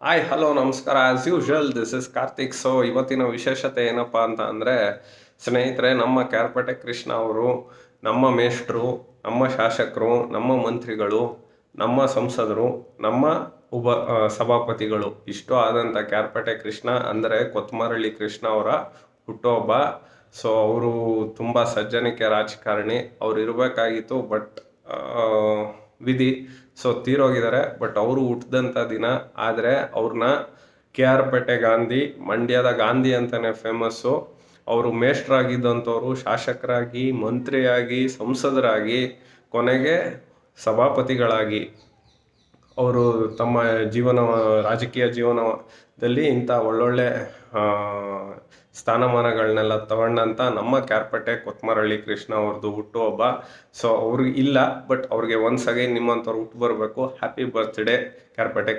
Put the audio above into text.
Hi hello ನಮಸ್ಕಾರ. As usual this is Karthik. So ಇವತ್ತಿನ ವಿಶೇಷತೆ ಏನಪ್ಪ ಅಂತ ಅಂದರೆ, ಸ್ನೇಹಿತರೆ, ನಮ್ಮ ಕ್ಯಾರ್ಪೇಟೆ ಕೃಷ್ಣ ಅವರು ನಮ್ಮ ಮೇಷ್ಟ್ರು, ನಮ್ಮ ಶಾಸಕರು, ನಮ್ಮ ಮಂತ್ರಿಗಳು, ನಮ್ಮ ಸಂಸದರು, ನಮ್ಮ ಸಭಾಪತಿಗಳು ಇಷ್ಟು ಆದಂಥ ಕ್ಯಾರ್ಪೇಟೆ ಕೃಷ್ಣ ಅಂದರೆ ಕೊತ್ತಮಾರಳ್ಳಿ ಕೃಷ್ಣ ಅವರ ಹುಟ್ಟುಹಬ್ಬ. ಸೊ ಅವರು ತುಂಬ ಸಜ್ಜನಿಕೆ ರಾಜಕಾರಣಿ. ಅವ್ರು ಇರಬೇಕಾಗಿತ್ತು, ಬಟ್ ವಿಧಿ. ಸೊ ತೀರೋಗಿದ್ದಾರೆ. ಬಟ್ ಅವರು ಹುಟ್ಟಿದಂಥ ದಿನ. ಆದರೆ ಅವ್ರನ್ನ ಕೆ ಆರ್ ಪೇಟೆ ಗಾಂಧಿ, ಮಂಡ್ಯದ ಗಾಂಧಿ ಅಂತಲೇ ಫೇಮಸ್ಸು. ಅವರು ಮೇಷ್ಟ್ರಾಗಿದ್ದಂಥವ್ರು ಶಾಸಕರಾಗಿ, ಮಂತ್ರಿಯಾಗಿ, ಸಂಸದರಾಗಿ, ಕೊನೆಗೆ ಸಭಾಪತಿಗಳಾಗಿ ಅವರು ತಮ್ಮ ರಾಜಕೀಯ ಜೀವನದಲ್ಲಿ ಇಂಥ ಒಳ್ಳೊಳ್ಳೆ ಸ್ಥಾನಮಾನಗಳನ್ನೆಲ್ಲ ತಗೊಂಡಂಥ ನಮ್ಮ ಕ್ಯಾರ್ಪೇಟೆ ಕೊತ್ತಮಾರಳ್ಳಿ ಕೃಷ್ಣ ಅವ್ರದ್ದು ಹುಟ್ಟುಹಬ್ಬ. ಸೊ ಅವ್ರಿಗೆ ಇಲ್ಲ, ಬಟ್ ಅವ್ರಿಗೆ ಒನ್ಸ್ ಅಗೈನ್ ನಿಮ್ಮಂಥವ್ರು ಹುಟ್ಟು ಬರಬೇಕು. Happy birthday ಕ್ಯಾರ್ಪೇಟೆ.